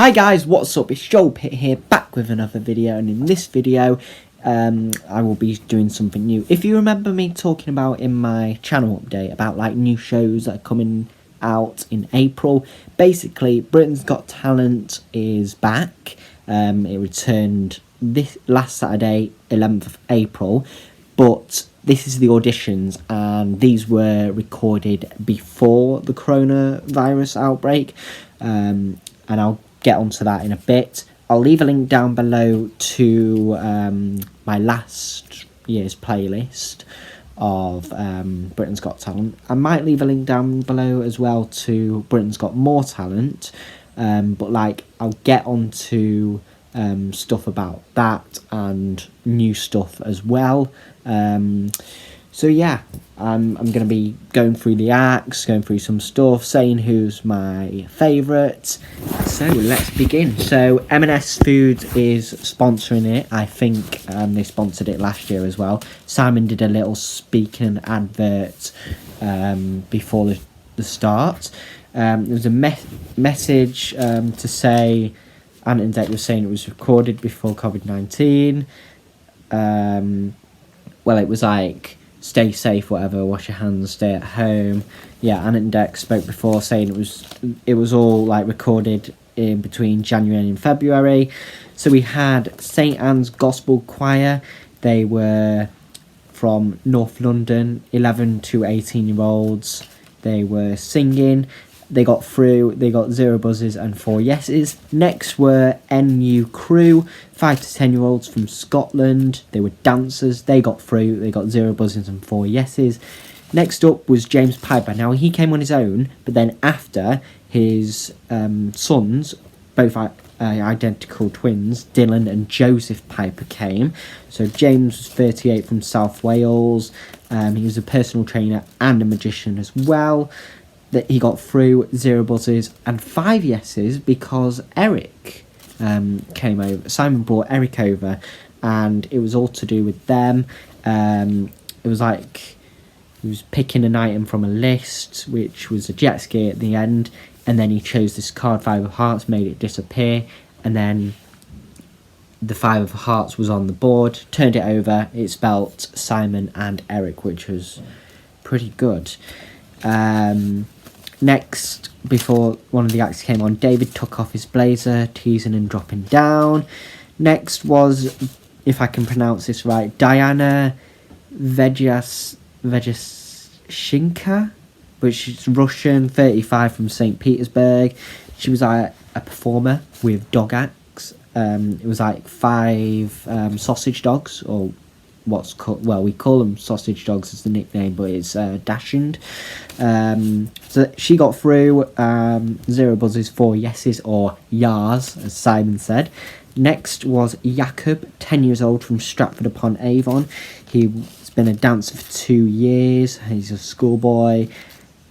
Hi guys, what's up? It's Joel Pitt here, back with another video, and in this video I will be doing something new. If you remember me talking about in my channel update about like new shows that are coming out in April, basically Britain's Got Talent is back. It returned this last Saturday, 11th of April, but this is the auditions, and these were recorded before the coronavirus outbreak, and I'll get onto that in a bit. I'll leave a link down below to my last year's playlist of Britain's Got Talent. I might leave a link down below as well to Britain's Got More Talent, but like I'll get onto stuff about that and new stuff as well. So yeah, I'm going to be going through the acts, going through some stuff, saying who's my favourite. So let's begin. So M&S Food is sponsoring it. I think they sponsored it last year as well. Simon did a little speaking advert before the start. There was a message to say, Ant and Dec was saying it was recorded before COVID-19. Well, it was like, stay safe, whatever, wash your hands, stay at home. Yeah, Ant and Dec spoke before saying it was all like recorded in between January and February. So we had St Anne's Gospel Choir. They were from North London, 11 to 18-year-olds. They were singing. They got through. They got 0 buzzers and 4 yeses. Next were NU Crew, 5 to 10-year-olds from Scotland. They were dancers. They got through. They got 0 buzzers and 4 yeses. Next up was James Piper. Now, he came on his own, but then after, his sons, both identical twins, Dylan and Joseph Piper, came. So James was 38 from South Wales. He was a personal trainer and a magician as well. That he got through, 0 buzzers and 5 yeses because Eric came over. Simon brought Eric over, and it was all to do with them. It was like he was picking an item from a list, which was a jet ski at the end, and then he chose this card, 5 of hearts, made it disappear, and then the 5 of hearts was on the board, turned it over, it spelt Simon and Eric, which was pretty good. Next, before one of the acts came on, David took off his blazer, teasing and dropping down. Next was, if I can pronounce this right, Diana Vejeshinka, which is Russian, 35 from St. Petersburg. She was a performer with dog acts. It was like 5 sausage dogs, or what's called, well, we call them sausage dogs as the nickname, but it's Dachshund. So she got through, 0 buzzers, 4 yeses, or yars, as Simon said. Next was Jakob, 10 years old, from Stratford upon Avon. He's been a dancer for 2 years. He's a schoolboy.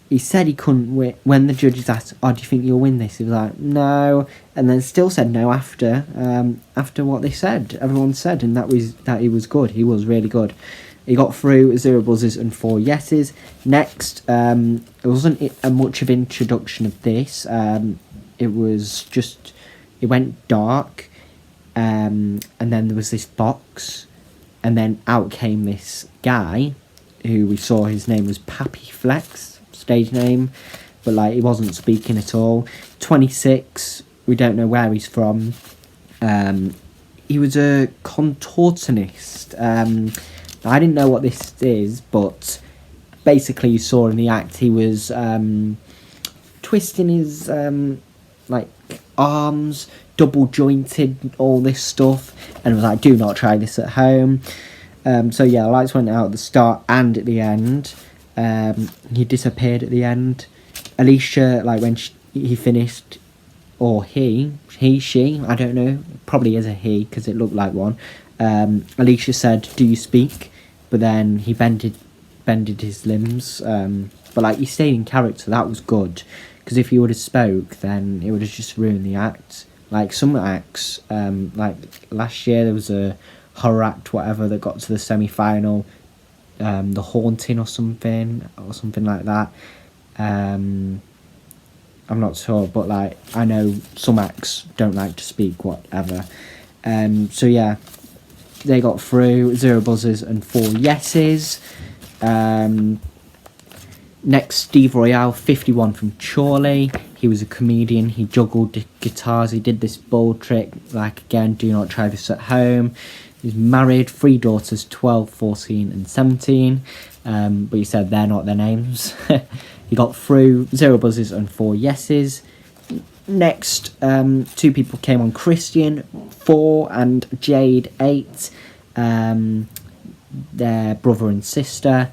He said he couldn't win. When the judges asked, "Oh, do you think you'll win this?" He was like, "No," and then still said no after what they said. Everyone said, and that he was good. He was really good. He got through, 0 buzzers and 4 yeses. Next, it wasn't a much of introduction of this. It was just, it went dark, and then there was this box, and then out came this guy, who we saw his name was Pappy Flex, stage name, but like he wasn't speaking at all. 26, we don't know where he's from. He was a contortionist. I didn't know what this is, but basically you saw in the act he was twisting his like arms, double jointed, all this stuff, and was like, "Do not try this at home." So yeah, the lights went out at the start and at the end. He disappeared at the end. Alicia, like when he finished, or she, I don't know, probably is a he because it looked like one. Alicia said, "Do you speak?" But then he bended his limbs. But like he stayed in character. That was good, because if he would have spoke, then it would have just ruined the act. Like some acts, like last year there was a horror act, whatever, that got to the semi-final. The Haunting or something like that. I'm not sure, but like I know some acts don't like to speak, whatever. So yeah, they got through, 0 buzzers and 4 yeses. Next, Steve Royale, 51 from Chorley. He was a comedian. He juggled the guitars. He did this bold trick. Like, again, do not try this at home. He's married, 3 daughters, 12, 14 and 17. But he said they're not their names. He got through, 0 buzzers and 4 yeses. Next, 2 people came on, Christian, 4 and Jade, 8. Their brother and sister.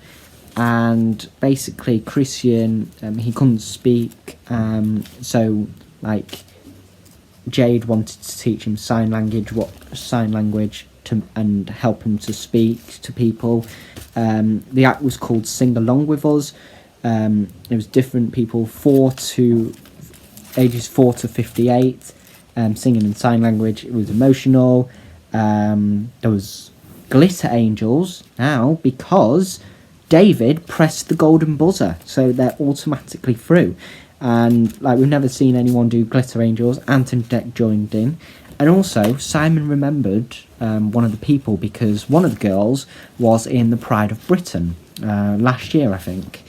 And basically Christian, he couldn't speak, so like Jade wanted to teach him sign language and help him to speak to people. The act was called Sing Along With Us. It was different people, ages 4 to 58, singing in sign language. It was emotional. There was glitter angels now because David pressed the golden buzzer, so they're automatically through. And like, we've never seen anyone do glitter angels. Anton Deck joined in, and also Simon remembered one of the people, because one of the girls was in the Pride of Britain last year, I think.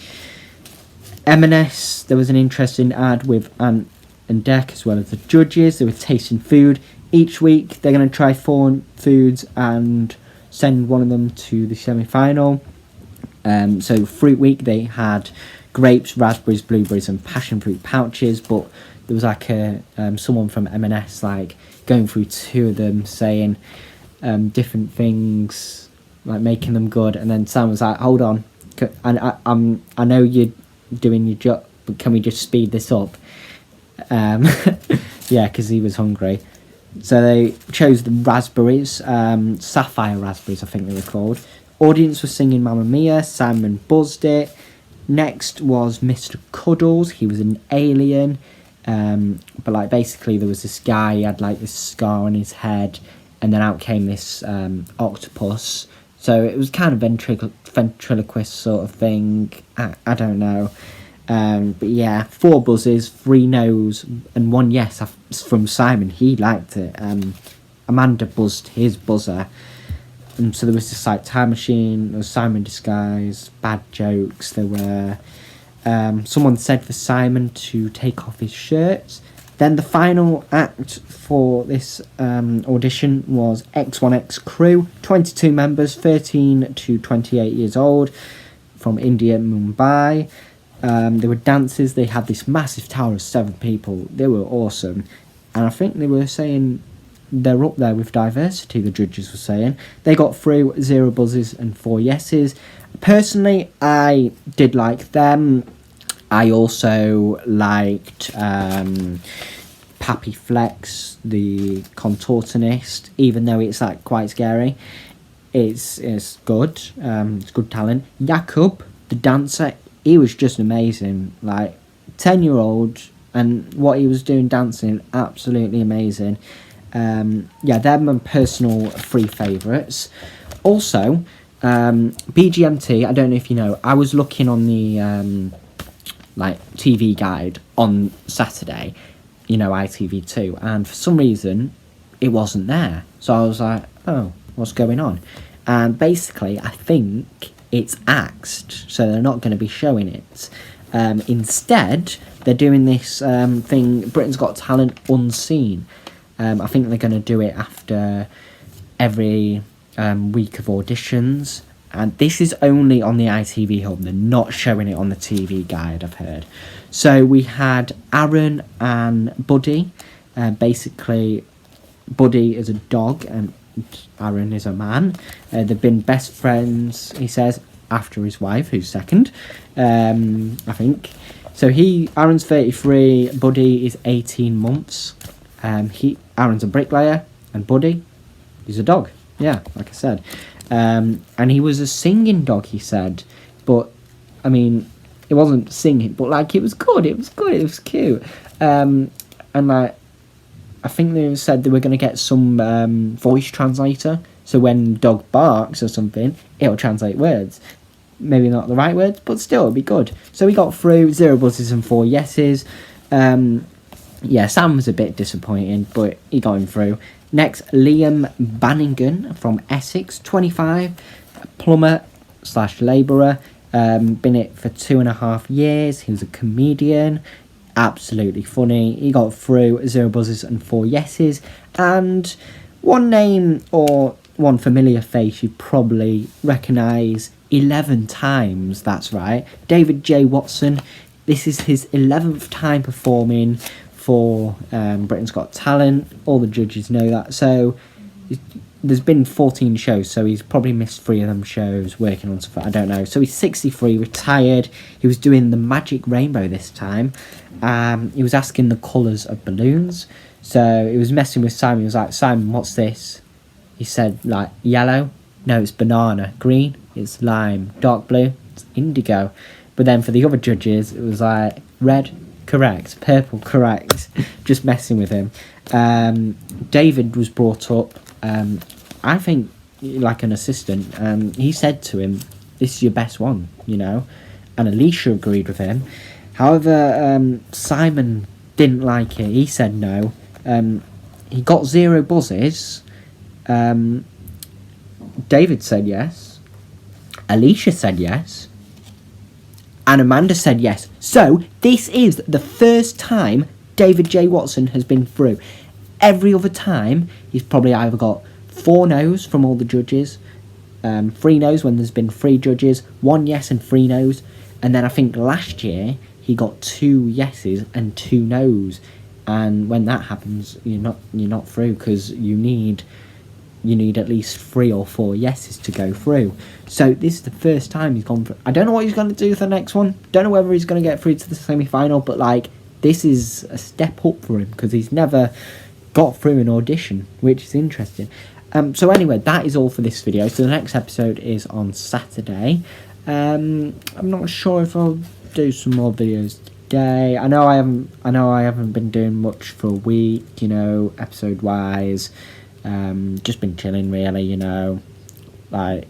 M&S, there was an interesting ad with Ant and Deck as well as the judges. They were tasting food. Each week they're going to try 4 foods and send one of them to the semi-final. So fruit week, they had grapes, raspberries, blueberries and passion fruit pouches, but there was like someone from M&S like going through 2 of them, saying different things, like making them good, and then Sam was like, hold on, I know you're doing your job, but can we just speed this up? Yeah, because he was hungry. So they chose the raspberries, sapphire raspberries I think they were called. Audience was singing Mamma Mia. Simon buzzed it. Next was Mr. Cuddles. He was an alien. But like basically there was this guy, he had like this scar on his head, and then out came this octopus. So it was kind of ventriloquist sort of thing. I don't know. But yeah, 4 buzzes, 3 no's and 1 yes from Simon. He liked it. Amanda buzzed his buzzer. And so there was this like time machine, there was Simon Disguise, bad jokes, there were someone said for Simon to take off his shirt. Then the final act for this audition was X1X Crew, 22 members, 13 to 28 years old, from India, Mumbai. There were dancers. They had this massive tower of 7 people. They were awesome. And I think they were saying they're up there with diversity, the judges were saying. They got through, 0 buzzes and 4 yeses. Personally, I did like them. I also liked Pappy Flex, the contortionist, even though it's like quite scary. It's good. It's good talent. Jakub, the dancer, he was just amazing. Like 10-year-old, and what he was doing dancing, absolutely amazing. Yeah, they're my personal 3 favourites. Also, BGMT, I don't know if you know, I was looking on the like TV guide on Saturday, you know, ITV2, and for some reason it wasn't there. So I was like, oh, what's going on? And basically, I think it's axed, so they're not going to be showing it. Instead, they're doing this thing, Britain's Got Talent Unseen. I think they're going to do it after every week of auditions. And this is only on the ITV Hub. They're not showing it on the TV guide, I've heard. So we had Aaron and Buddy. Basically, Buddy is a dog and Aaron is a man. They've been best friends, he says, after his wife, who's second, I think. So Aaron's 33, Buddy is 18 months. Aaron's a bricklayer, and Buddy, he's a dog. Yeah, like I said. And he was a singing dog, he said. But, I mean, it wasn't singing, but, like, it was good. It was cute. And, like, I think they said they were going to get some voice translator. So when dog barks or something, it'll translate words. Maybe not the right words, but still, it'll be good. So we got through, 0 buzzes and 4 yeses. Yeah, Sam was a bit disappointing, but he got him through. Next, Liam Vanagon from Essex, 25, plumber / labourer. Been it for 2.5 years. He was a comedian, absolutely funny. He got through, 0 buzzers and 4 yeses. And one name or one familiar face you probably recognise 11 times, that's right. David J. Watson. This is his 11th time performing for Britain's Got Talent. All the judges know that. So there's been 14 shows, so he's probably missed 3 of them shows, working on stuff, I don't know. So he's 63, retired. He was doing the Magic Rainbow this time. He was asking the colours of balloons. So he was messing with Simon. He was like, Simon, what's this? He said, like, yellow? No, it's banana. Green? It's lime. Dark blue? It's indigo. But then for the other judges, it was like, red? Correct. Purple? Correct. Just messing with him. David was brought up, I think, like an assistant. He said to him, this is your best one, you know. And Alicia agreed with him. However, Simon didn't like it. He said no. He got 0 buzzes. David said yes. Alicia said yes. And Amanda said yes. So, this is the first time David J. Watson has been through. Every other time, he's probably either got 4 no's from all the judges, 3 no's when there's been 3 judges, 1 yes and 3 no's. And then I think last year, he got 2 yeses and 2 no's. And when that happens, you're not through, because you need at least 3 or 4 yeses to go through. So this is the first time he's gone through. I don't know what he's going to do for the next one. Don't know whether he's going to get through to the semi-final, but like, this is a step up for him, because he's never got through an audition, which is interesting. So anyway, that is all for this video. So the next episode is on Saturday. I'm not sure if I'll do some more videos today. I know I haven't been doing much for a week, you know, episode wise. Just been chilling, really, you know. Like,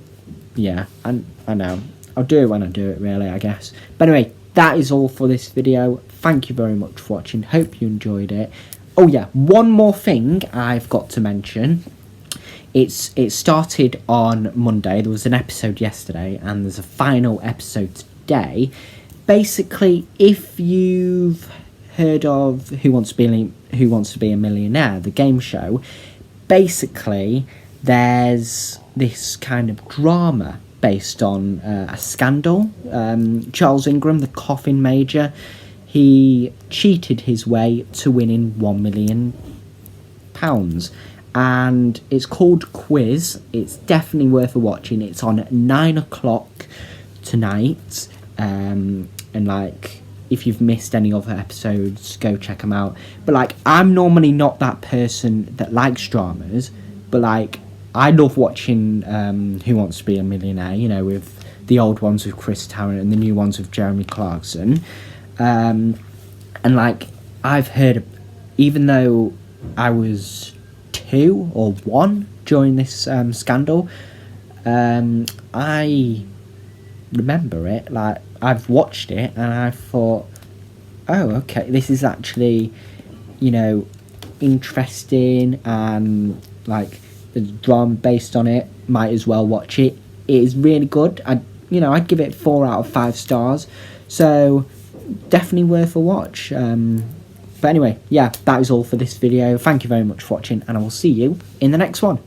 yeah, I know. I'll do it when I do it, really, I guess. But anyway, that is all for this video. Thank you very much for watching. Hope you enjoyed it. Oh yeah, one more thing I've got to mention. It started on Monday. There was an episode yesterday, and there's a final episode today. Basically, if you've heard of Who Wants to Be a Millionaire, the game show, basically there's this kind of drama based on a scandal. Charles Ingram, the coffin major, he cheated his way to winning £1 million. And it's called Quiz. It's definitely worth a watching. It's on at 9 o'clock tonight. And like, if you've missed any other episodes, go check them out. But like, I'm normally not that person that likes dramas, but like, I love watching Who Wants to Be a Millionaire, you know, with the old ones with Chris Tarrant and the new ones with Jeremy Clarkson. And like, I've heard, even though I was 2 or 1 during this scandal, I remember it. Like, I've watched it and I thought, oh, okay, this is actually, you know, interesting, and like, the drama based on it, might as well watch it. It is really good. I'd give it 4 out of 5 stars. So definitely worth a watch. But anyway, yeah, that is all for this video. Thank you very much for watching, and I will see you in the next one.